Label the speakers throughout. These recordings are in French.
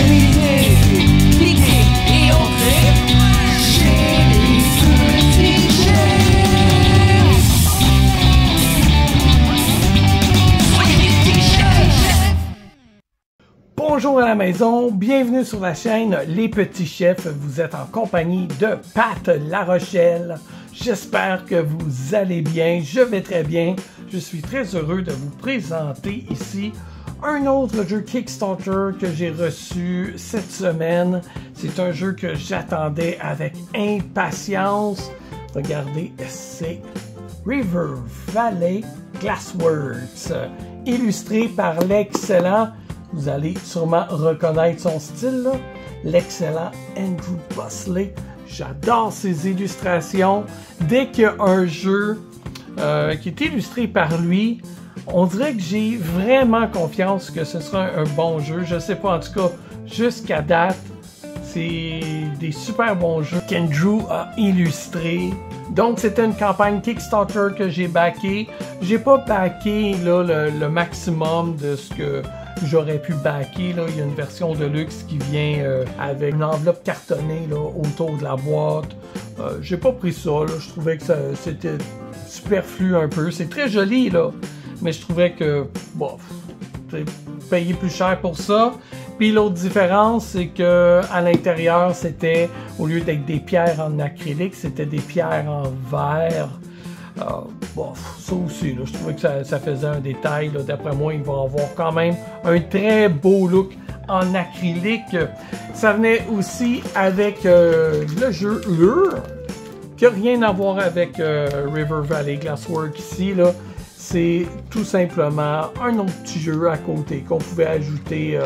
Speaker 1: l'idée, l'idée est entrée chez les petits chefs. Soyez les petits chefs.
Speaker 2: Bonjour à la maison, bienvenue sur la chaîne Les Petits Chefs. Vous êtes en compagnie de Pat La Rochelle. J'espère que vous allez bien, je vais très bien. Je suis très heureux de vous présenter ici un autre jeu Kickstarter que j'ai reçu cette semaine. C'est un jeu que j'attendais avec impatience. Regardez, c'est River Valley Glassworks, illustré par l'excellent, vous allez sûrement reconnaître son style, l'excellent Andrew Bosley. J'adore ses illustrations. Dès qu'il y a un jeu qui est illustré par lui, on dirait que j'ai vraiment confiance que ce sera un bon jeu. Je sais pas, en tout cas, jusqu'à date, c'est des super bons jeux qu'Andrew a illustrés. Donc, c'était une campagne Kickstarter que j'ai backé. J'ai pas backé là, le maximum de ce que j'aurais pu backer. Là. Il y a une version de luxe qui vient avec une enveloppe cartonnée là, autour de la boîte. J'ai pas pris ça. Là. Je trouvais que c'était superflu un peu. C'est très joli, là. Mais je trouvais que, bon, j'ai payé plus cher pour ça. Puis l'autre différence, c'est que à l'intérieur, c'était, au lieu d'être des pierres en acrylique, c'était des pierres en verre. Bon, ça aussi, là, je trouvais que ça faisait un détail. D'après moi, il va avoir quand même un très beau look en acrylique. Ça venait aussi avec le jeu Lure, qui n'a rien à voir avec River Valley Glassworks ici. Là. C'est tout simplement un autre petit jeu à côté qu'on pouvait ajouter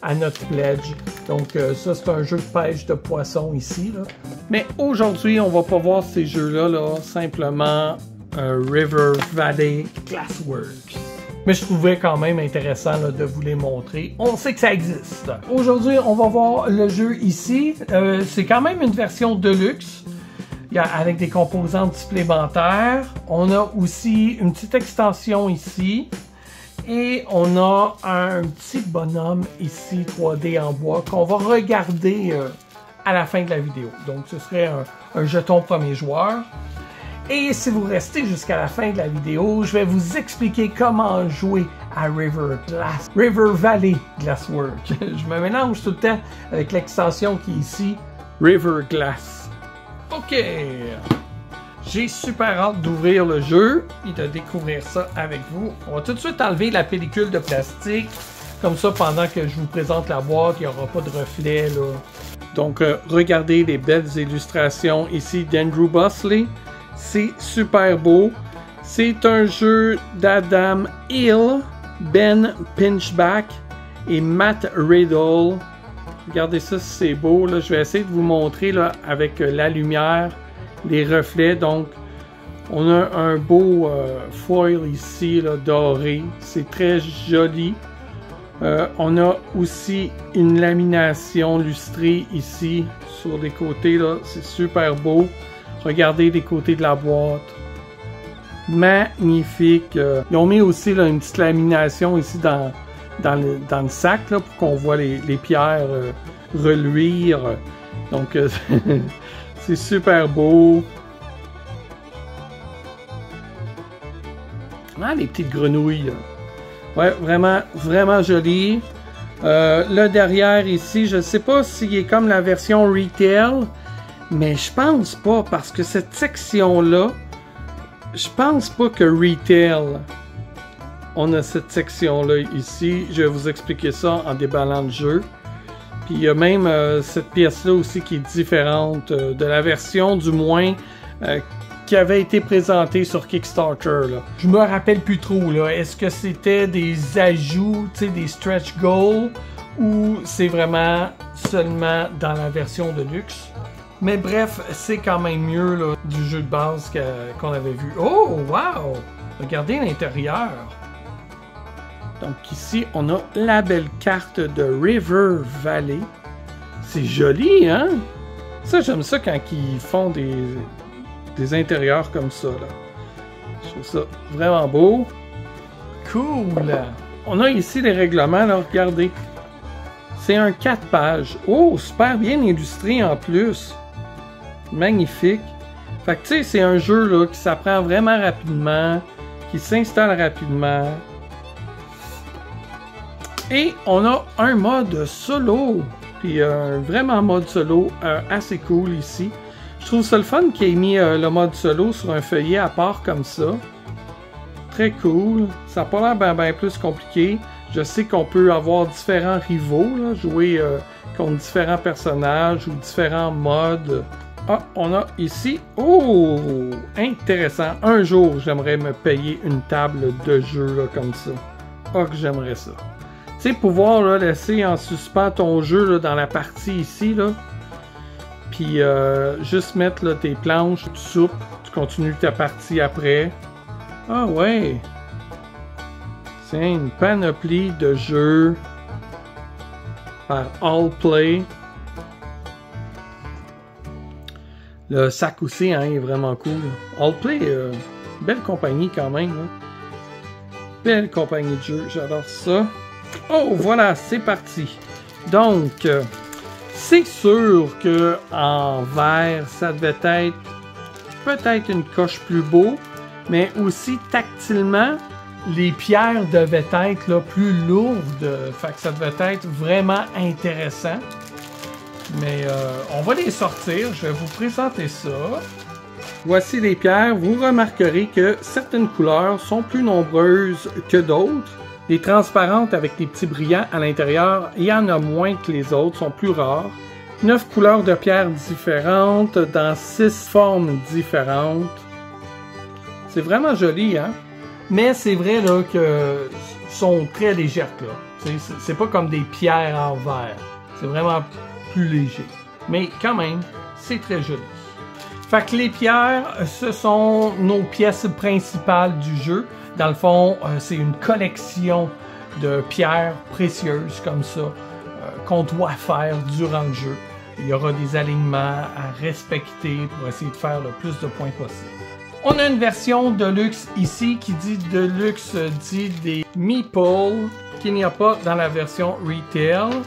Speaker 2: à notre pledge. Donc ça, c'est un jeu de pêche de poissons ici. Là. Mais aujourd'hui, on va pas voir ces jeux-là, là, simplement River Valley Glassworks. Mais je trouvais quand même intéressant là, de vous les montrer. On sait que ça existe. Aujourd'hui, on va voir le jeu ici. C'est quand même une version deluxe. Avec des composantes supplémentaires. On a aussi une petite extension ici. Et on a un petit bonhomme ici 3D en bois qu'on va regarder à la fin de la vidéo. Donc ce serait un jeton premier joueur. Et si vous restez jusqu'à la fin de la vidéo, je vais vous expliquer comment jouer à River Valley Glassworks. Je me mélange tout le temps avec l'extension qui est ici, River Glass. Ok, j'ai super hâte d'ouvrir le jeu et de découvrir ça avec vous. On va tout de suite enlever la pellicule de plastique. Comme ça, pendant que je vous présente la boîte, il n'y aura pas de reflet. Là. Donc, regardez les belles illustrations ici d'Andrew Bosley. C'est super beau. C'est un jeu d'Adam Hill, Ben Pinchback et Matt Riddle. Regardez ça, c'est beau. Là. Je vais essayer de vous montrer là, avec la lumière, les reflets. Donc, on a un beau foil ici, là, doré. C'est très joli. On a aussi une lamination lustrée ici, sur les côtés. C'est super beau. Regardez les côtés de la boîte. Magnifique. Ils ont mis aussi là, une petite lamination ici dans le sac là, pour qu'on voit les pierres reluire. Donc, c'est super beau. Ah, les petites grenouilles. Là. Ouais, vraiment, vraiment joli. Là, derrière ici, je ne sais pas s'il est comme la version retail, mais je pense pas, parce que cette section-là, je pense pas que retail... On a cette section-là ici. Je vais vous expliquer ça en déballant le jeu. Puis il y a même cette pièce-là aussi qui est différente de la version, du moins, qui avait été présentée sur Kickstarter. Là. Je me rappelle plus trop. Est-ce que c'était des ajouts, des stretch goals, ou c'est vraiment seulement dans la version de luxe? Mais bref, c'est quand même mieux là, du jeu de base qu'on avait vu. Oh, wow! Regardez l'intérieur. Donc ici, on a la belle carte de River Valley. C'est joli, hein? Ça, j'aime ça quand ils font des intérieurs comme ça, là. Je trouve ça vraiment beau. Cool! On a ici les règlements, là, regardez. C'est un 4 pages. Oh, super bien illustré en plus. Magnifique. Fait que tu sais, c'est un jeu là, qui s'apprend vraiment rapidement, qui s'installe rapidement. Et on a un mode solo. Puis vraiment mode solo assez cool ici. Je trouve ça le fun qu'il ait mis le mode solo sur un feuillet à part comme ça. Très cool. Ça n'a pas l'air bien plus compliqué. Je sais qu'on peut avoir différents rivaux, là, jouer contre différents personnages ou différents modes. Ah, on a ici... Oh! Intéressant. Un jour, j'aimerais me payer une table de jeu là, comme ça. Ah, que j'aimerais ça. Tu sais, pouvoir là, laisser en suspens ton jeu là, dans la partie ici, là. Puis juste mettre là, tes planches, tu soupes, tu continues ta partie après. Ah ouais! C'est une panoplie de jeux par All Play. Le sac aussi hein, est vraiment cool. All Play, belle compagnie quand même. Hein. Belle compagnie de jeux, j'adore ça. Oh voilà, c'est parti. Donc, c'est sûr que en vert, ça devait être peut-être une coche plus beau, mais aussi tactilement, les pierres devaient être là, plus lourdes. Fait que ça devait être vraiment intéressant. Mais on va les sortir. Je vais vous présenter ça. Voici les pierres. Vous remarquerez que certaines couleurs sont plus nombreuses que d'autres. Les transparentes avec des petits brillants à l'intérieur, il y en a moins que les autres, sont plus rares. 9 couleurs de pierres différentes dans 6 formes différentes. C'est vraiment joli, hein? Mais c'est vrai là que sont très légères là. C'est pas comme des pierres en verre. C'est vraiment plus léger. Mais quand même, c'est très joli. Fait que les pierres, ce sont nos pièces principales du jeu. Dans le fond, c'est une collection de pierres précieuses comme ça qu'on doit faire durant le jeu. Il y aura des alignements à respecter pour essayer de faire le plus de points possible. On a une version Deluxe ici qui dit Deluxe dit des meeples qu'il n'y a pas dans la version Retail.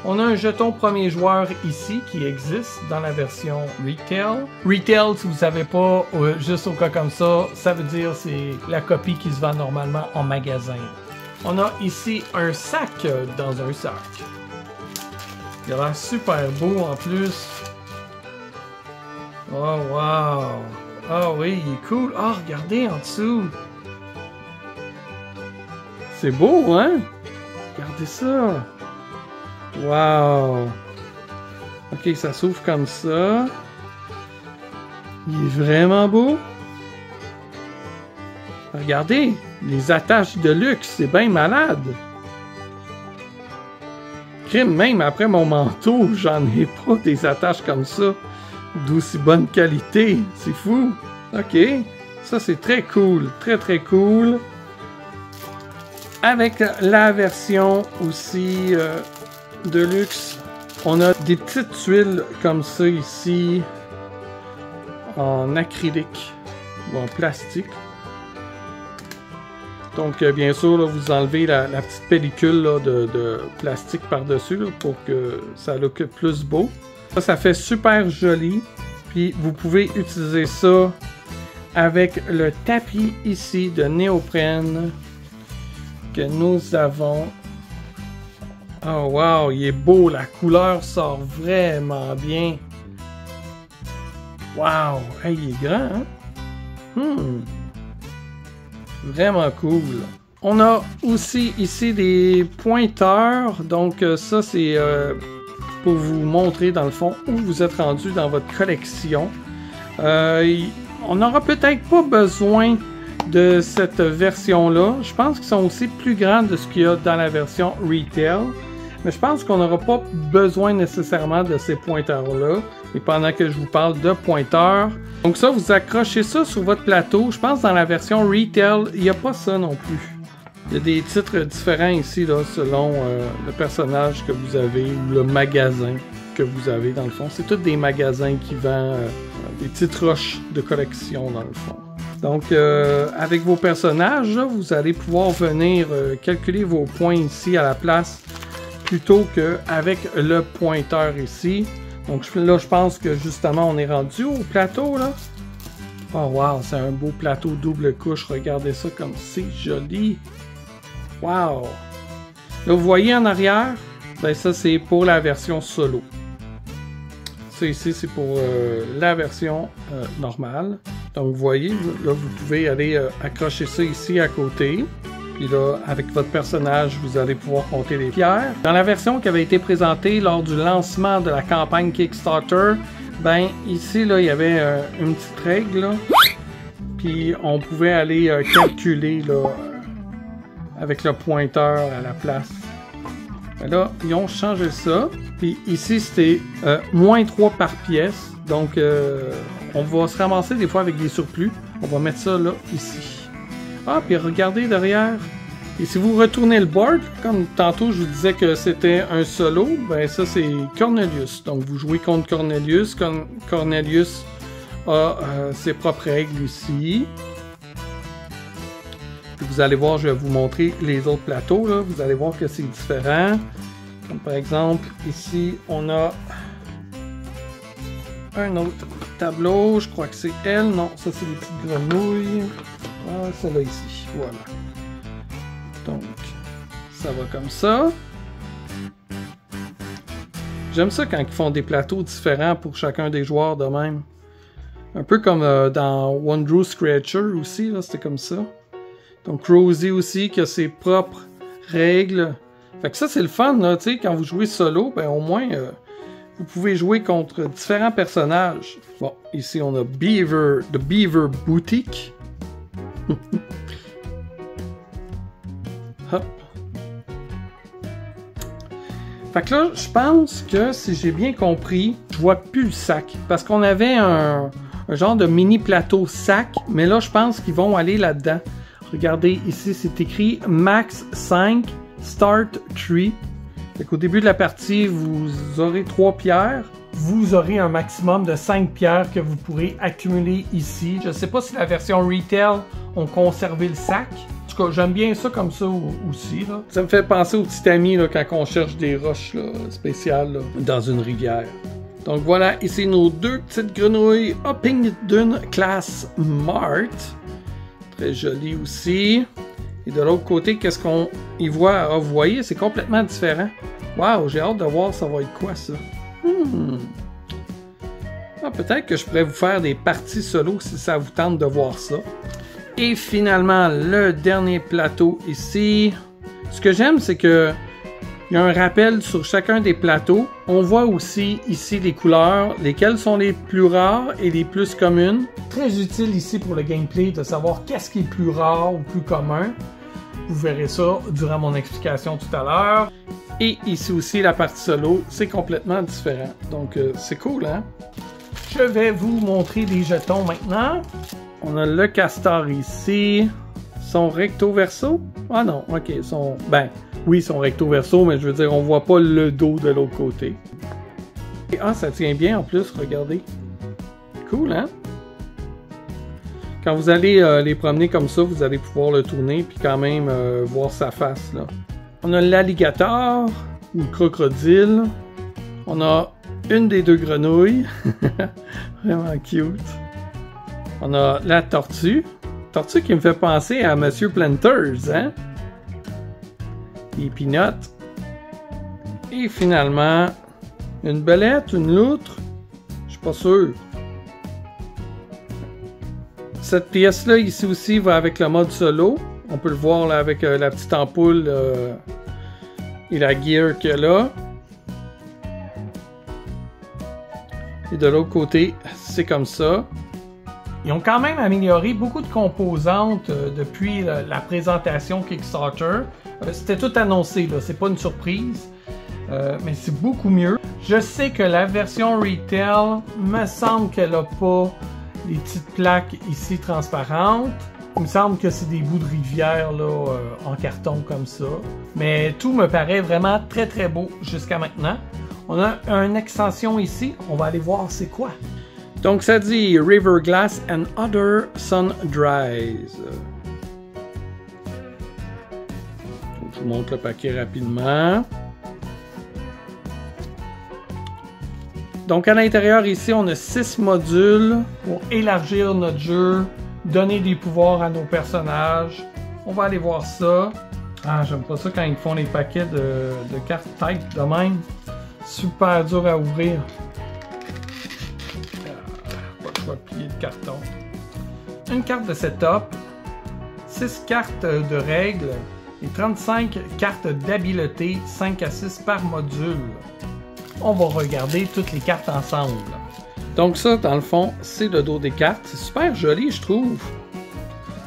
Speaker 2: On a un jeton premier joueur ici qui existe dans la version Retail. Retail, si vous ne savez pas, juste au cas comme ça, ça veut dire c'est la copie qui se vend normalement en magasin. On a ici un sac dans un sac. Il a l'air super beau en plus. Oh wow! Ah oui, il est cool. Ah, regardez en dessous. C'est beau, hein? Regardez ça. Wow! Ok, ça s'ouvre comme ça. Il est vraiment beau. Regardez, les attaches de luxe, c'est bien malade. Crime, même après mon manteau, j'en ai pas des attaches comme ça. D'aussi bonne qualité. C'est fou. Ok, ça c'est très cool. Très très cool. Avec la version aussi... de luxe, on a des petites tuiles comme ça ici en acrylique ou en plastique. Donc bien sûr là, vous enlevez la petite pellicule là, de plastique par-dessus pour que ça look plus beau. Ça fait super joli. Puis vous pouvez utiliser ça avec le tapis ici de néoprène que nous avons. Oh wow, il est beau, la couleur sort vraiment bien. Wow, hey, il est grand, hein? Vraiment cool. On a aussi ici des pointeurs, donc ça c'est pour vous montrer dans le fond où vous êtes rendu dans votre collection. On n'aura peut-être pas besoin de cette version-là. Je pense qu'ils sont aussi plus grands de ce qu'il y a dans la version Retail. Mais je pense qu'on n'aura pas besoin nécessairement de ces pointeurs-là. Et pendant que je vous parle de pointeurs. Donc ça, vous accrochez ça sur votre plateau. Je pense que dans la version Retail, il n'y a pas ça non plus. Il y a des titres différents ici, là, selon le personnage que vous avez ou le magasin que vous avez dans le fond. C'est tous des magasins qui vendent des petites roches de collection dans le fond. Donc, avec vos personnages, là, vous allez pouvoir venir calculer vos points ici à la place plutôt qu'avec le pointeur ici. Donc là, je pense que justement, on est rendu au plateau, là. Oh wow, c'est un beau plateau double couche. Regardez ça comme c'est joli. Wow! Là, vous voyez en arrière, ben ça, c'est pour la version solo. Ça ici, c'est pour la version normale. Donc, vous voyez, là, vous pouvez aller accrocher ça ici à côté. Puis là, avec votre personnage, vous allez pouvoir compter les pierres. Dans la version qui avait été présentée lors du lancement de la campagne Kickstarter, ben ici, là, il y avait une petite règle, là. Puis on pouvait aller calculer, là, avec le pointeur à la place. Ben là, ils ont changé ça. Puis ici, c'était moins 3 par pièce. Donc, on va se ramasser des fois avec des surplus. On va mettre ça là, ici. Ah, puis regardez derrière. Et si vous retournez le board, comme tantôt je vous disais que c'était un solo, ben ça c'est Cornelius. Donc vous jouez contre Cornelius. Cornelius a ses propres règles ici. Puis vous allez voir, je vais vous montrer les autres plateaux. Là. Vous allez voir que c'est différent. Comme par exemple, ici on a un autre tableau. Je crois que c'est elle. Non, ça c'est les petites grenouilles. Ah, celle-là ici, voilà. Donc, ça va comme ça. J'aime ça quand ils font des plateaux différents pour chacun des joueurs de même. Un peu comme dans Wondrous Creature aussi, là, c'était comme ça. Donc, Rosie aussi, qui a ses propres règles. Fait que ça, c'est le fun, là, tu sais, quand vous jouez solo, ben au moins, vous pouvez jouer contre différents personnages. Bon, ici, on a Beaver, The Beaver Boutique. Hop. Fait que là, je pense que si j'ai bien compris, je vois plus le sac. Parce qu'on avait un genre de mini plateau sac, mais là, je pense qu'ils vont aller là-dedans. Regardez, ici, c'est écrit Max 5, Start 3. Fait qu'au début de la partie, vous aurez 3 pierres. Vous aurez un maximum de 5 pierres que vous pourrez accumuler ici. Je ne sais pas si la version Retail ont conservé le sac. En tout cas, j'aime bien ça comme ça aussi. Là. Ça me fait penser au petit ami là, quand on cherche des roches là, spéciales là, dans une rivière. Donc voilà, ici nos 2 petites grenouilles Hoppingdon Class Mart. Très joli aussi. Et de l'autre côté, qu'est-ce qu'on y voit? Ah, vous voyez, c'est complètement différent. Waouh, j'ai hâte de voir ça va être quoi ça. Ah, peut-être que je pourrais vous faire des parties solo si ça vous tente de voir ça. Et finalement, le dernier plateau ici. Ce que j'aime, c'est que il y a un rappel sur chacun des plateaux. On voit aussi ici les couleurs, lesquelles sont les plus rares et les plus communes. Très utile ici pour le gameplay de savoir qu'est-ce qui est plus rare ou plus commun. Vous verrez ça durant mon explication tout à l'heure. Et ici aussi, la partie solo, c'est complètement différent. Donc, c'est cool, hein? Je vais vous montrer les jetons maintenant. On a le castor ici. Son recto verso? Ah non, ok, ben, oui, son recto verso, mais je veux dire, on voit pas le dos de l'autre côté. Et, ah, ça tient bien en plus, regardez. Cool, hein? Quand vous allez les promener comme ça, vous allez pouvoir le tourner puis quand même voir sa face, là. On a l'alligator, ou le crocodile. On a une des 2 grenouilles. Vraiment cute. On a la tortue. Tortue qui me fait penser à Monsieur Planters, hein? Les peanuts. Et finalement, une belette, une loutre. Je suis pas sûr. Cette pièce-là, ici aussi, va avec le mode solo. On peut le voir là, avec la petite ampoule et la gear qu'il y a là. Et de l'autre côté, c'est comme ça. Ils ont quand même amélioré beaucoup de composantes depuis la présentation Kickstarter. C'était tout annoncé, là, c'est pas une surprise. Mais c'est beaucoup mieux. Je sais que la version Retail, me semble qu'elle n'a pas les petites plaques ici transparentes. Il me semble que c'est des bouts de rivière là, en carton comme ça. Mais tout me paraît vraiment très très beau jusqu'à maintenant. On a une extension ici. On va aller voir c'est quoi. Donc ça dit River Glass and Other Sun Dries. Je vous montre le paquet rapidement. Donc à l'intérieur ici, on a 6 modules pour élargir notre jeu, donner des pouvoirs à nos personnages. On va aller voir ça. Ah, j'aime pas ça quand ils font les paquets de cartes tête de même. Super dur à ouvrir. Pas de choix de plier de carton. Une carte de setup, 6 cartes de règles et 35 cartes d'habileté, 5 à 6 par module. On va regarder toutes les cartes ensemble. Donc ça, dans le fond, c'est le dos des cartes. C'est super joli, je trouve.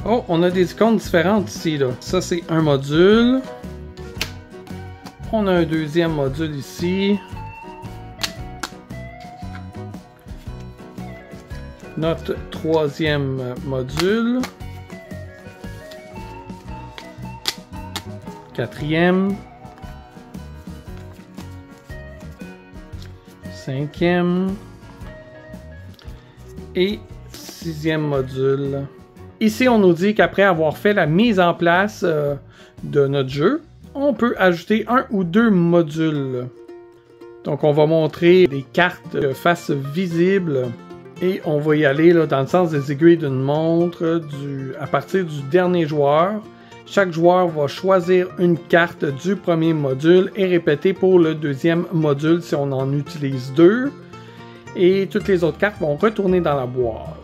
Speaker 2: Oh, on a des icônes différentes ici, là. Ça, c'est un module. On a un deuxième module ici. Notre troisième module. Quatrième. Cinquième. Et sixième module. Ici, on nous dit qu'après avoir fait la mise en place de notre jeu, on peut ajouter 1 ou 2 modules. Donc, on va montrer des cartes de face visible et on va y aller là, dans le sens des aiguilles d'une montre à partir du dernier joueur. Chaque joueur va choisir une carte du premier module et répéter pour le deuxième module si on en utilise 2. Et toutes les autres cartes vont retourner dans la boîte.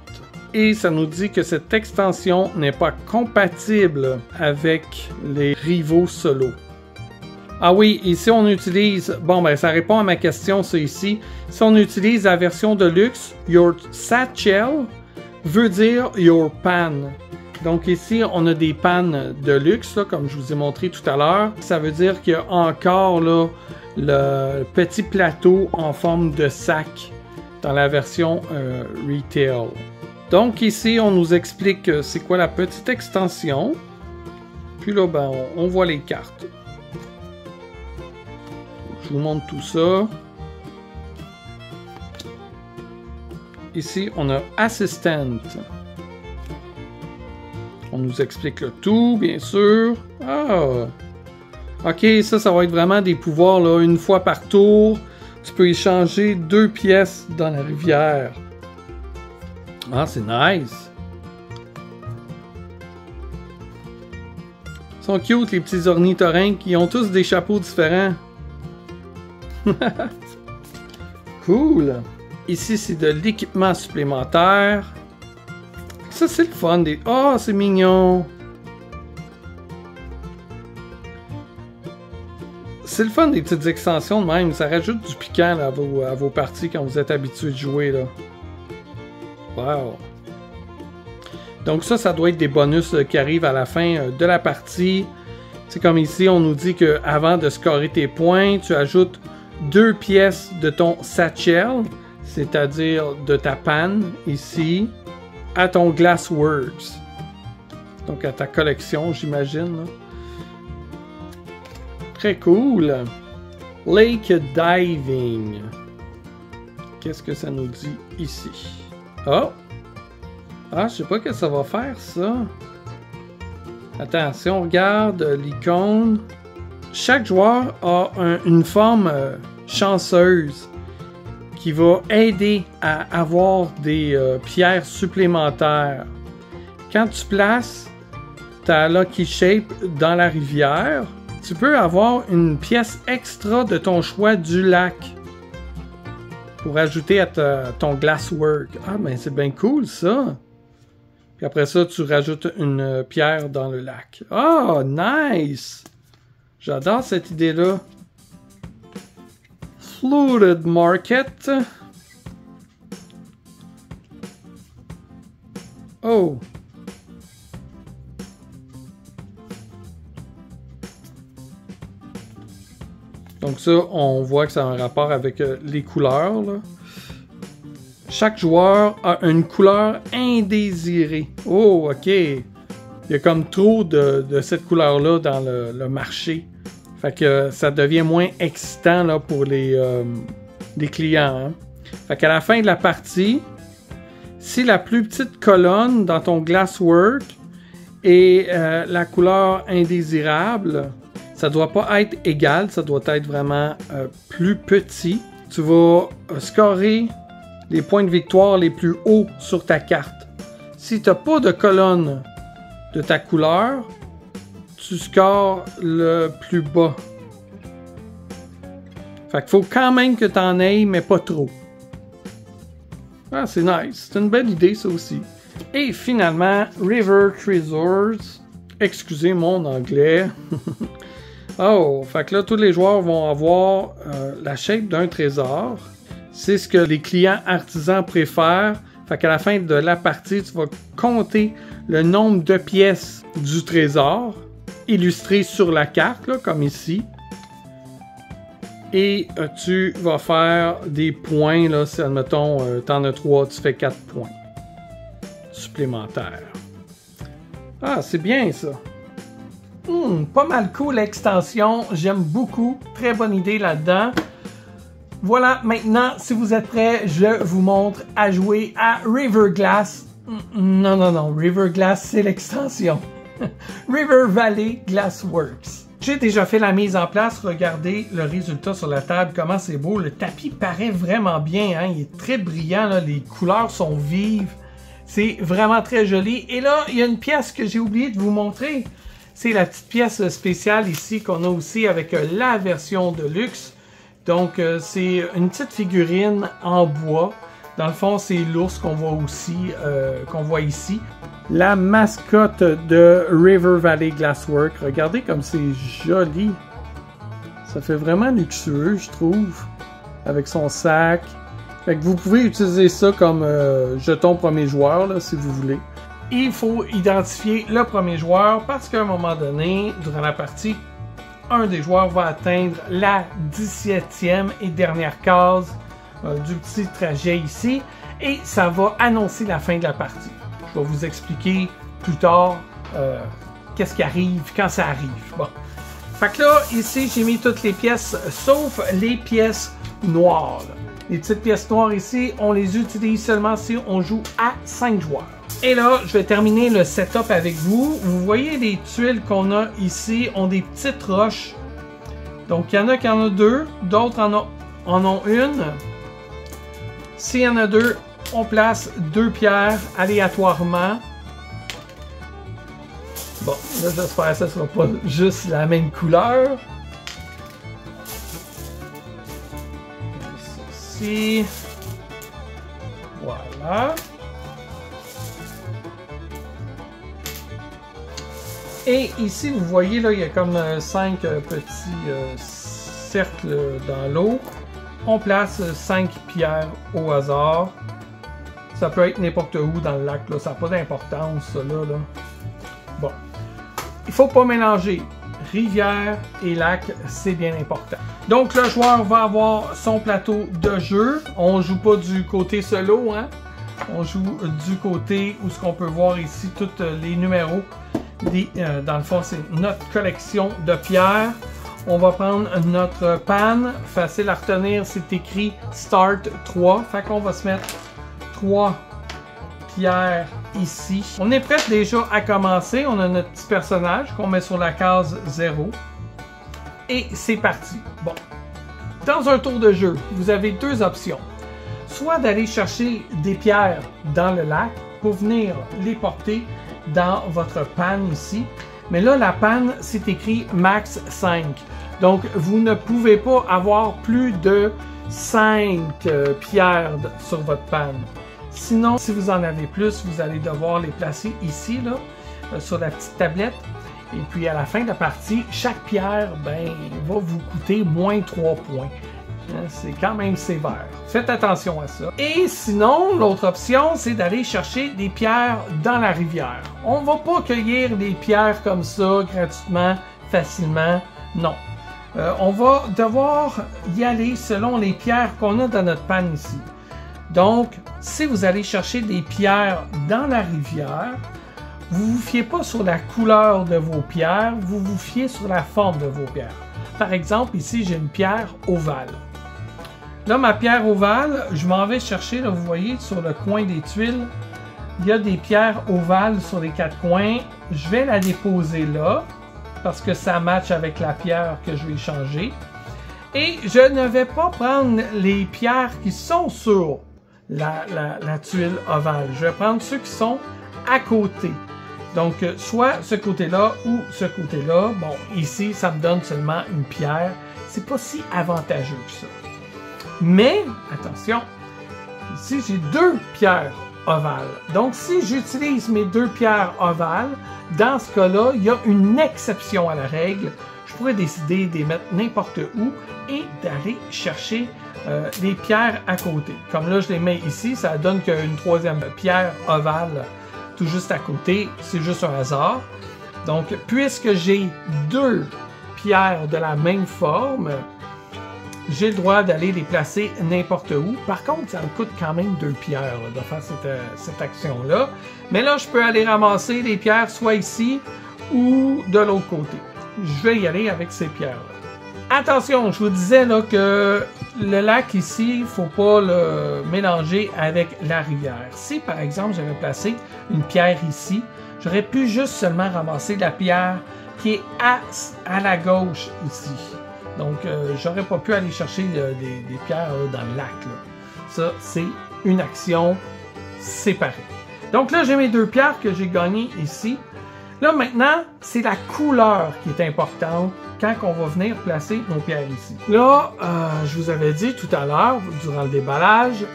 Speaker 2: Et ça nous dit que cette extension n'est pas compatible avec les rivaux solo. Ah oui, ici on utilise... Bon, ben ça répond à ma question, ça ici. Si on utilise la version de luxe, Your Satchel veut dire Your Pan. Donc ici, on a des pannes de luxe, là, comme je vous ai montré tout à l'heure. Ça veut dire qu'il y a encore là, le petit plateau en forme de sac dans la version Retail. Donc ici, on nous explique c'est quoi la petite extension. Puis là, ben, on voit les cartes. Je vous montre tout ça. Ici, on a Assistant. On nous explique le tout, bien sûr. Ah! Ok, ça va être vraiment des pouvoirs, là, une fois par tour. Tu peux échanger 2 pièces dans la rivière. Ah, c'est nice! Ils sont cute, les petits ornithorynques. Ils ont tous des chapeaux différents. Cool! Ici, c'est de l'équipement supplémentaire. Ça, c'est le fun. Oh, c'est mignon! C'est le fun des petites extensions de même. Ça rajoute du piquant là, à vos parties quand vous êtes habitué de jouer. Là. Wow! Donc ça doit être des bonus qui arrivent à la fin de la partie. C'est comme ici, on nous dit qu'avant de scorer tes points, tu ajoutes 2 pièces de ton satchel, c'est-à-dire de ta panne, ici, à ton Glassworks. Donc à ta collection, j'imagine. Très cool. Lake Diving. Qu'est-ce que ça nous dit ici? Oh! Ah, je sais pas ce que ça va faire, ça. Attends, si on regarde l'icône, chaque joueur a une forme chanceuse qui va aider à avoir des pierres supplémentaires. Quand tu places ta Lucky Shape dans la rivière, tu peux avoir une pièce extra de ton choix du lac pour ajouter à ton Glasswork. Ah, ben c'est bien cool ça! Puis après ça, tu rajoutes une pierre dans le lac. Oh, nice! J'adore cette idée-là. Floated Market. Oh! Donc ça, on voit que ça a un rapport avec les couleurs, là. Chaque joueur a une couleur indésirée. Oh, ok. Il y a comme trop de cette couleur-là dans le marché. Fait que ça devient moins excitant là, pour les clients. Hein. Fait qu'à la fin de la partie, si la plus petite colonne dans ton Glasswork est la couleur indésirable, ça doit pas être égal, ça doit être vraiment plus petit. tu vas scorer les points de victoire les plus hauts sur ta carte. Si tu n'as pas de colonne de ta couleur, tu scores le plus bas. Fait qu'il faut quand même que tu en aies, mais pas trop. Ah, c'est nice. C'est une belle idée, ça aussi. Et finalement, River Treasures. Excusez mon anglais. Oh, fait que là, tous les joueurs vont avoir la shape d'un trésor. C'est ce que les clients artisans préfèrent. Fait qu'à la fin de la partie, tu vas compter le nombre de pièces du trésor illustrées sur la carte, là, comme ici. Et tu vas faire des points, là, si admettons, t'en as 3, tu fais 4 points supplémentaires. Ah, c'est bien ça. Pas mal cool l'extension, j'aime beaucoup, très bonne idée là-dedans. Voilà, maintenant, si vous êtes prêts, je vous montre à jouer à River Glass. Non, River Glass, c'est l'extension. River Valley Glassworks. J'ai déjà fait la mise en place, regardez le résultat sur la table, comment c'est beau. Le tapis paraît vraiment bien, hein? Il est très brillant, là. Les couleurs sont vives. C'est vraiment très joli. Et là, il y a une pièce que j'ai oublié de vous montrer. C'est la petite pièce spéciale ici qu'on a aussi avec la version de luxe. Donc, c'est une petite figurine en bois. Dans le fond, c'est l'ours qu'on voit aussi, qu'on voit ici. La mascotte de River Valley Glassworks. Regardez comme c'est joli. Ça fait vraiment luxueux, je trouve. Avec son sac. Fait que vous pouvez utiliser ça comme jeton premier joueur, là, si vous voulez. Il faut identifier le premier joueur parce qu'à un moment donné, durant la partie, un des joueurs va atteindre la 17e et dernière case du petit trajet ici. Et ça va annoncer la fin de la partie. Je vais vous expliquer plus tard qu'est-ce qui arrive quand ça arrive. Bon. Fait que là, ici, j'ai mis toutes les pièces, sauf les pièces noires. Là. Les petites pièces noires ici, on les utilise seulement si on joue à 5 joueurs. Et là, je vais terminer le setup avec vous. Vous voyez les tuiles qu'on a ici, ont des petites roches. Donc, il y en a qui en ont 2, d'autres en ont une. S'il y en a 2, on place 2 pierres aléatoirement. Bon, là, j'espère que ça ne sera pas juste la même couleur. Ici. Voilà. Et ici, vous voyez, là, il y a comme 5 petits cercles dans l'eau. On place 5 pierres au hasard. Ça peut être n'importe où dans le lac, là. Ça n'a pas d'importance, ça, là. Bon. Il ne faut pas mélanger rivière et lac, c'est bien important. Donc, le joueur va avoir son plateau de jeu. On ne joue pas du côté solo, hein. On joue du côté où ce qu'on peut voir ici, tous les numéros. Dans le fond, c'est notre collection de pierres. On va prendre notre panne. Facile à retenir, c'est écrit Start 3. Fait qu'on va se mettre 3 pierres ici. On est prêt déjà à commencer. On a notre petit personnage qu'on met sur la case 0. Et c'est parti. Bon. Dans un tour de jeu, vous avez 2 options. Soit d'aller chercher des pierres dans le lac pour venir les porter dans votre panne ici. Mais là, la panne, c'est écrit max 5. Donc, vous ne pouvez pas avoir plus de 5 pierres sur votre panne. Sinon, si vous en avez plus, vous allez devoir les placer ici, là, sur la petite tablette. Et puis, à la fin de la partie, chaque pierre, ben, va vous coûter moins 3 points. C'est quand même sévère. Faites attention à ça. Et sinon, l'autre option, c'est d'aller chercher des pierres dans la rivière. On ne va pas cueillir des pierres comme ça gratuitement, facilement. Non. On va devoir y aller selon les pierres qu'on a dans notre panne ici. Donc, si vous allez chercher des pierres dans la rivière, vous ne vous fiez pas sur la couleur de vos pierres, vous vous fiez sur la forme de vos pierres. Par exemple, ici, j'ai une pierre ovale. Là, ma pierre ovale, je m'en vais chercher, là, vous voyez, sur le coin des tuiles, il y a des pierres ovales sur les 4 coins. Je vais la déposer là, parce que ça matche avec la pierre que je vais changer. Et je ne vais pas prendre les pierres qui sont sur la tuile ovale. Je vais prendre ceux qui sont à côté. Donc, soit ce côté-là ou ce côté-là. Bon, ici, ça me donne seulement une pierre. C'est pas si avantageux que ça. Mais, attention, ici, j'ai 2 pierres ovales. Donc, si j'utilise mes 2 pierres ovales, dans ce cas-là, il y a une exception à la règle. Je pourrais décider de les mettre n'importe où et d'aller chercher les pierres à côté. Comme là, je les mets ici, ça donne qu'une 3e pierre ovale tout juste à côté. C'est juste un hasard. Donc, puisque j'ai 2 pierres de la même forme, j'ai le droit d'aller les placer n'importe où. Par contre, ça me coûte quand même 2 pierres là, de faire cette action-là. Mais là, je peux aller ramasser les pierres soit ici ou de l'autre côté. Je vais y aller avec ces pierres-là. Attention, je vous disais là, que le lac ici, il ne faut pas le mélanger avec la rivière. Si, par exemple, j'avais placé une pierre ici, j'aurais pu juste seulement ramasser la pierre qui est à la gauche ici. Donc, j'aurais pas pu aller chercher des pierres dans le lac. Là. Ça, c'est une action séparée. Donc là, j'ai mes 2 pierres que j'ai gagnées ici. Là, maintenant, c'est la couleur qui est importante quand on va venir placer nos pierres ici. Là, je vous avais dit tout à l'heure, durant le déballage,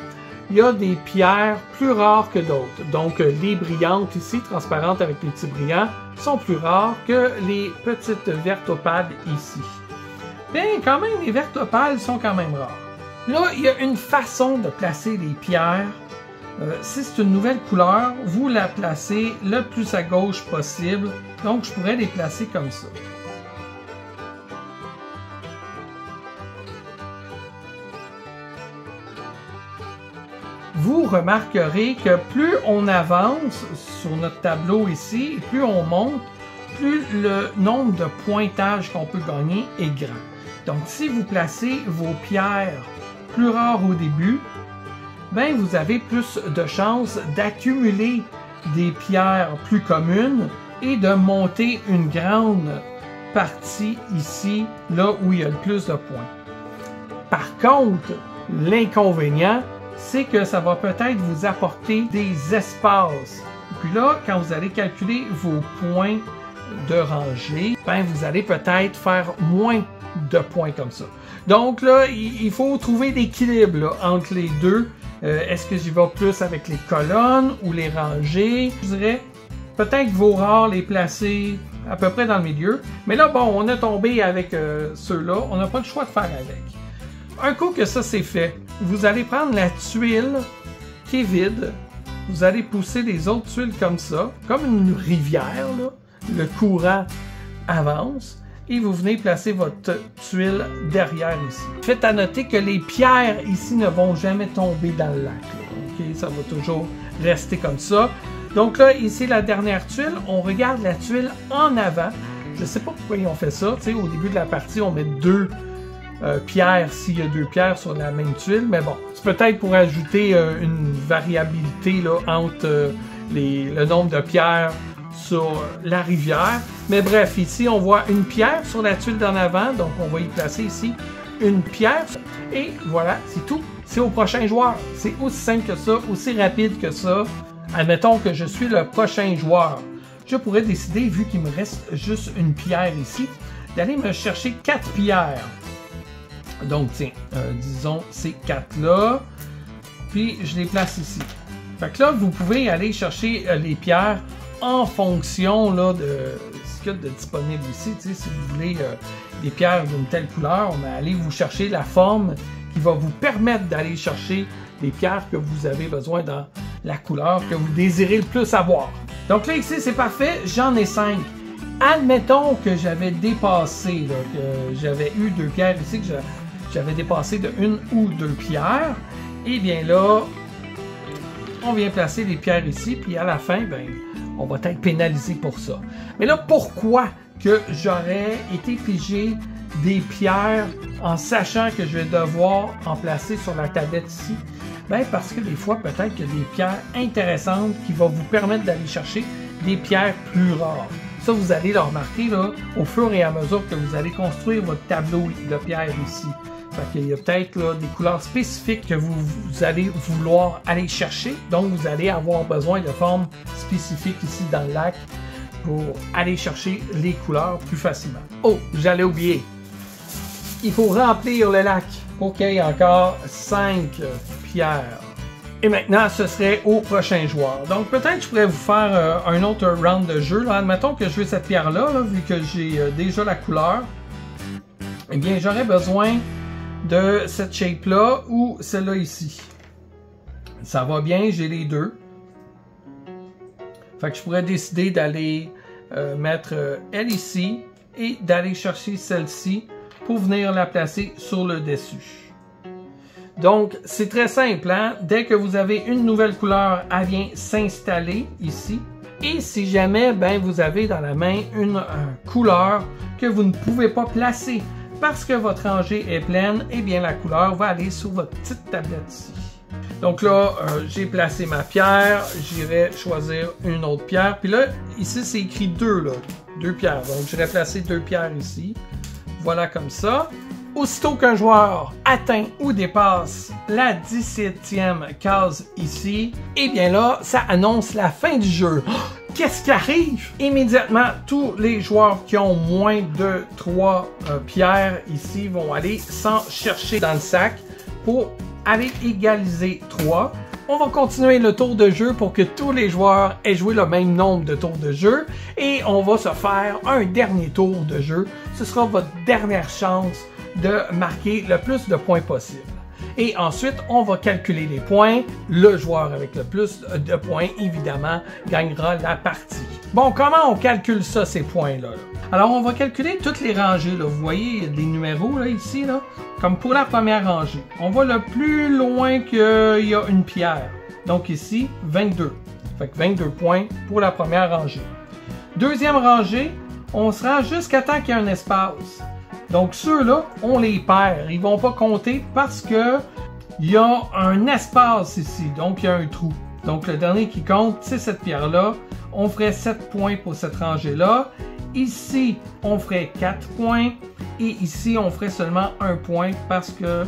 Speaker 2: il y a des pierres plus rares que d'autres. Donc, les brillantes ici, transparentes avec les petits brillants, sont plus rares que les petites vertes opales ici. Bien, quand même, les vertes opales sont quand même rares. Là, il y a une façon de placer les pierres. Si c'est une nouvelle couleur, vous la placez le plus à gauche possible. Donc, je pourrais les placer comme ça. Vous remarquerez que plus on avance sur notre tableau ici, et plus on monte, plus le nombre de pointages qu'on peut gagner est grand. Donc, si vous placez vos pierres plus rares au début, ben, vous avez plus de chances d'accumuler des pierres plus communes et de monter une grande partie ici, là où il y a le plus de points. Par contre, l'inconvénient, c'est que ça va peut-être vous apporter des espaces. Et puis là, quand vous allez calculer vos points de rangée, ben, vous allez peut-être faire moins de points comme ça. Donc là, il faut trouver l'équilibre entre les deux. Est-ce que j'y vais plus avec les colonnes ou les rangées? Je dirais peut-être vos rares les placer à peu près dans le milieu. Mais là, bon, on a tombé avec ceux-là. On n'a pas le choix de faire avec. Un coup que ça c'est fait, vous allez prendre la tuile qui est vide. Vous allez pousser les autres tuiles comme ça, comme une rivière, là. Le courant avance. Et vous venez placer votre tuile derrière ici. Faites à noter que les pierres ici ne vont jamais tomber dans le lac. Okay? Ça va toujours rester comme ça. Donc là, ici, la dernière tuile, on regarde la tuile en avant. Je ne sais pas pourquoi ils ont fait ça. T'sais, au début de la partie, on met 2 pierres s'il y a 2 pierres sur la même tuile. Mais bon, c'est peut-être pour ajouter une variabilité là, entre le nombre de pierres sur la rivière. Mais bref, ici, on voit une pierre sur la tuile d'en avant. Donc, on va y placer ici une pierre. Et voilà, c'est tout. C'est au prochain joueur. C'est aussi simple que ça, aussi rapide que ça. Admettons que je suis le prochain joueur. Je pourrais décider, vu qu'il me reste juste une pierre ici, d'aller me chercher 4 pierres. Donc, tiens, disons ces 4-là. Puis, je les place ici. Fait que là, vous pouvez aller chercher les pierres en fonction là, de ce qu'il y a de disponible ici. Si vous voulez des pierres d'une telle couleur, on va aller vous chercher la forme qui va vous permettre d'aller chercher les pierres que vous avez besoin dans la couleur que vous désirez le plus avoir. Donc là, ici, c'est parfait. J'en ai 5. Admettons que j'avais dépassé, là, que j'avais eu 2 pierres ici, que j'avais dépassé de 1 ou 2 pierres. Et bien là, on vient placer les pierres ici, puis à la fin, ben, on va être pénalisé pour ça. Mais là, pourquoi que j'aurais été pigé des pierres en sachant que je vais devoir en placer sur la tablette ici? Ben, parce que des fois, peut-être qu'il y a des pierres intéressantes qui vont vous permettre d'aller chercher des pierres plus rares. Ça, vous allez le remarquer là, au fur et à mesure que vous allez construire votre tableau de pierre ici. Fait qu'il y a peut-être là, des couleurs spécifiques que vous allez vouloir aller chercher. Donc, vous allez avoir besoin de formes spécifiques ici dans le lac pour aller chercher les couleurs plus facilement. Oh, j'allais oublier. Il faut remplir le lac pour qu'il y ait encore 5 pierres. Et maintenant, ce serait au prochain joueur. Donc, peut-être je pourrais vous faire un autre round de jeu. Là. Admettons que je veux cette pierre-là, là, vu que j'ai déjà la couleur. Eh bien, j'aurais besoin de cette shape-là ou celle-là ici. Ça va bien, j'ai les deux. Fait que je pourrais décider d'aller mettre elle ici et d'aller chercher celle-ci pour venir la placer sur le dessus. Donc, c'est très simple, hein? Dès que vous avez une nouvelle couleur, elle vient s'installer ici. Et si jamais vous avez dans la main une couleur que vous ne pouvez pas placer parce que votre rangée est pleine, eh bien la couleur va aller sur votre petite tablette ici. Donc là, j'ai placé ma pierre, j'irai choisir une autre pierre. Puis là, ici, c'est écrit 2, là, 2 pierres. Donc, j'irai placer 2 pierres ici. Voilà comme ça. Aussitôt qu'un joueur atteint ou dépasse la 17e case ici, eh bien là, ça annonce la fin du jeu. Oh, qu'est-ce qui arrive? Immédiatement, tous les joueurs qui ont moins de 3 pierres ici vont aller s'en chercher dans le sac pour aller égaliser 3. On va continuer le tour de jeu pour que tous les joueurs aient joué le même nombre de tours de jeu et on va se faire un dernier tour de jeu. Ce sera votre dernière chance de marquer le plus de points possible. Et ensuite, on va calculer les points. Le joueur avec le plus de points, évidemment, gagnera la partie. Bon, comment on calcule ça, ces points-là? Alors, on va calculer toutes les rangées. Là. Vous voyez, il y a des numéros là, ici, là, comme pour la première rangée. On va le plus loin qu'il y a une pierre. Donc ici, 22. Fait que 22 points pour la première rangée. Deuxième rangée, on se rend jusqu'à temps qu'il y ait un espace. Donc ceux-là, on les perd. Ils ne vont pas compter parce que il y a un espace ici. Donc il y a un trou. Donc le dernier qui compte, c'est cette pierre-là. On ferait 7 points pour cette rangée-là. Ici, on ferait 4 points. Et ici, on ferait seulement 1 point parce que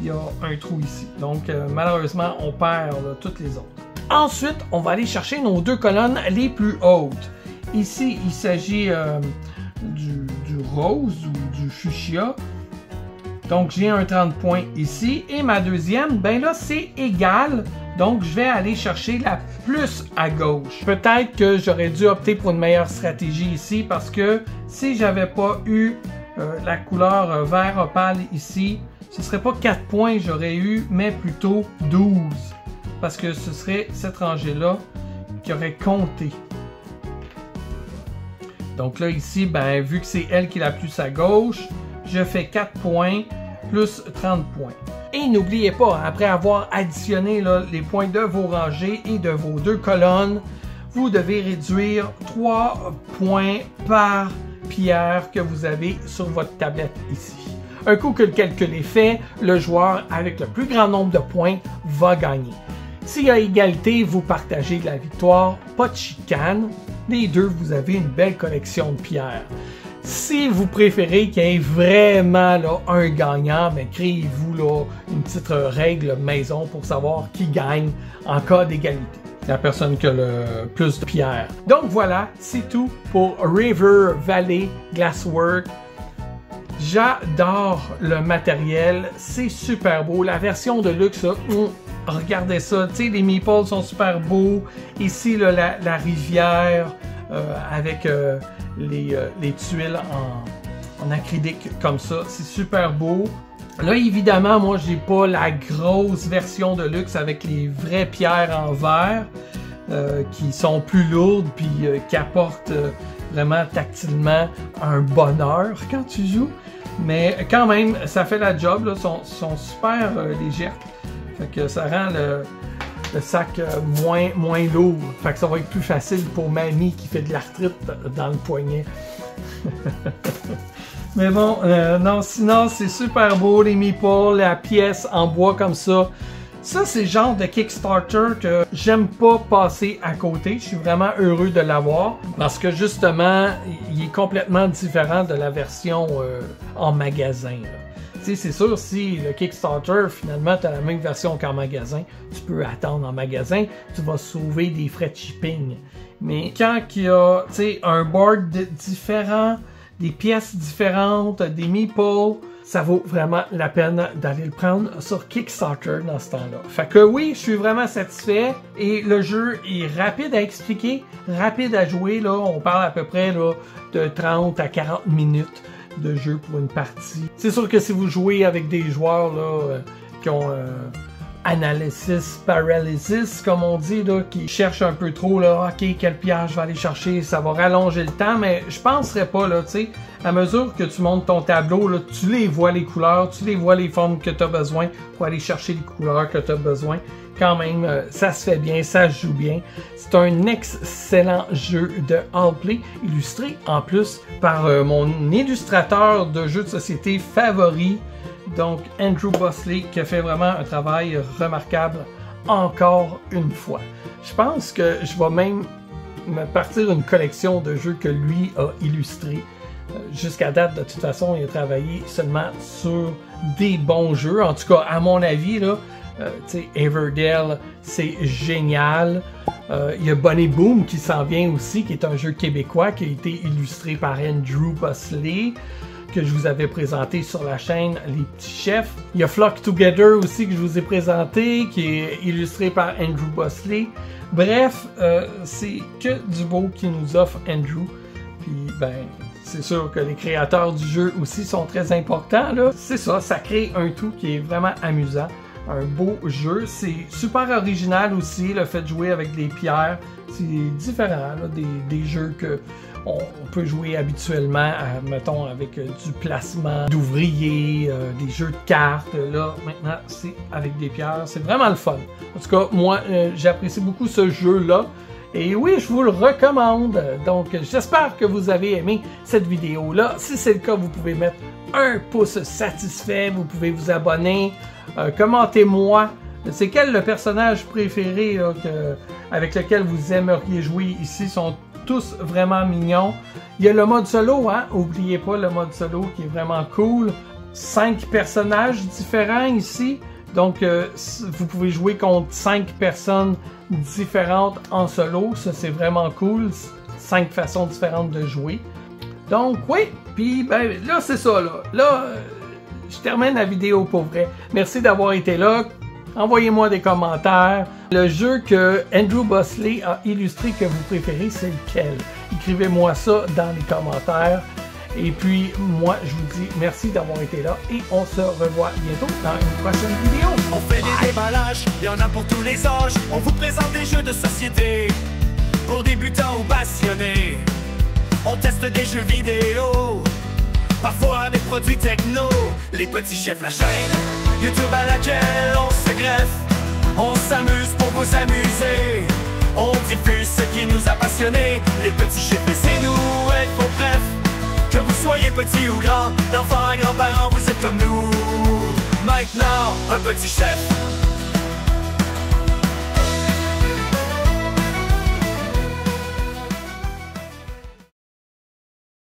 Speaker 2: il y a un trou ici. Donc malheureusement, on perd là, toutes les autres. Ensuite, on va aller chercher nos 2 colonnes les plus hautes. Ici, il s'agit du rose ou du fuchsia. Donc, j'ai un 30 points ici. Et ma deuxième, ben là, c'est égal. Donc, je vais aller chercher la plus à gauche. Peut-être que j'aurais dû opter pour une meilleure stratégie ici parce que si j'avais pas eu la couleur vert opale ici, ce serait pas 4 points j'aurais eu, mais plutôt 12. Parce que ce serait cette rangée-là qui aurait compté. Donc là, ici, ben, vu que c'est elle qui est la plus à gauche, je fais 4 points plus 30 points. Et n'oubliez pas, après avoir additionné là, les points de vos rangées et de vos 2 colonnes, vous devez réduire 3 points par pierre que vous avez sur votre tablette ici. Un coup que le calcul est fait, le joueur avec le plus grand nombre de points va gagner. S'il y a égalité, vous partagez la victoire, pas de chicane. Les deux, vous avez une belle collection de pierres. Si vous préférez qu'il y ait vraiment là, un gagnant, mais créez-vous là, une petite règle maison pour savoir qui gagne en cas d'égalité. La personne qui a le plus de pierres. Donc voilà, c'est tout pour River Valley Glasswork. J'adore le matériel, c'est super beau. La version de luxe, là, regardez ça, tu sais, les meeples sont super beaux. Ici, là, la rivière avec les tuiles en acrylique comme ça, c'est super beau. Là, évidemment, moi, j'ai pas la grosse version de luxe avec les vraies pierres en verre qui sont plus lourdes puis qui apportent vraiment tactilement un bonheur quand tu joues. Mais quand même, ça fait la job, là, sont super légères. Fait que ça rend le sac moins lourd. Fait que ça va être plus facile pour mamie qui fait de l'arthrite dans le poignet. Mais bon, non, sinon c'est super beau, les meeples, la pièce en bois comme ça. Ça, c'est le genre de Kickstarter que j'aime pas passer à côté. Je suis vraiment heureux de l'avoir parce que justement, il est complètement différent de la version en magasin. Tu sais, c'est sûr, si le Kickstarter, finalement, tu as la même version qu'en magasin, tu peux attendre en magasin, tu vas sauver des frais de shipping. Mais quand il y a, tu sais, un board différent, des pièces différentes, des meeples, ça vaut vraiment la peine d'aller le prendre sur Kickstarter dans ce temps-là. Fait que oui, je suis vraiment satisfait et le jeu est rapide à expliquer, rapide à jouer. Là, on parle à peu près là, de 30 à 40 minutes de jeu pour une partie. C'est sûr que si vous jouez avec des joueurs là, qui ont analysis paralysis, comme on dit, là, qui cherchent un peu trop, là, ok, quelle pierre je vais aller chercher, ça va rallonger le temps, mais je penserais pas, là, tu sais, à mesure que tu montes ton tableau, là, tu les vois les couleurs, tu les vois les formes que tu as besoin pour aller chercher les couleurs que tu as besoin. Quand même, ça se fait bien, ça se joue bien. C'est un excellent jeu de Allplay, illustré en plus par mon illustrateur de jeux de société favori, donc Andrew Bosley, qui a fait vraiment un travail remarquable encore une fois. Je pense que je vais même me partir une collection de jeux que lui a illustrés. Jusqu'à date, de toute façon, il a travaillé seulement sur des bons jeux. En tout cas, à mon avis, là, tu sais, Everdell, c'est génial. Il y a Bonnie Boom qui s'en vient aussi, qui est un jeu québécois qui a été illustré par Andrew Bosley, que je vous avais présenté sur la chaîne Les Petits Chefs. Il y a Flock Together aussi que je vous ai présenté, qui est illustré par Andrew Bosley. Bref, c'est que du beau qui nous offre Andrew. Puis, ben, c'est sûr que les créateurs du jeu aussi sont très importants, là. C'est ça, ça crée un tout qui est vraiment amusant. Un beau jeu. C'est super original aussi, le fait de jouer avec des pierres. C'est différent là, des jeux que on peut jouer habituellement, mettons, avec du placement d'ouvriers, des jeux de cartes. Là, maintenant, c'est avec des pierres. C'est vraiment le fun. En tout cas, moi, j'apprécie beaucoup ce jeu-là. Et oui, je vous le recommande. Donc, j'espère que vous avez aimé cette vidéo-là. Si c'est le cas, vous pouvez mettre un pouce satisfait. Vous pouvez vous abonner. Commentez-moi. C'est quel le personnage préféré là, avec lequel vous aimeriez jouer ici? Ils sont tous vraiment mignons. Il y a le mode solo, hein? N'oubliez pas le mode solo qui est vraiment cool. 5 personnages différents ici. Donc, vous pouvez jouer contre 5 personnes différentes en solo. Ça, c'est vraiment cool. 5 façons différentes de jouer. Donc, oui. Puis, ben, là, c'est ça, là. Là, je termine la vidéo pour vrai. Merci d'avoir été là. Envoyez-moi des commentaires. Le jeu que Andrew Bosley a illustré que vous préférez, c'est lequel? Écrivez-moi ça dans les commentaires. Et puis, moi, je vous dis merci d'avoir été là et on se revoit bientôt dans une prochaine vidéo.
Speaker 3: On fait des déballages, il y en a pour tous les âges. On vous présente des jeux de société pour débutants ou passionnés. On teste des jeux vidéo, parfois des produits techno. Les Petits Chefs, la chaîne YouTube à laquelle on se greffe. On s'amuse pour vous amuser. On diffuse ce qui nous a passionnés. Les Petits Chefs, laissez-nous être vos bref. Que vous soyez petit ou grand, d'enfants à grands-parents, vous êtes comme nous. Maintenant, un petit chef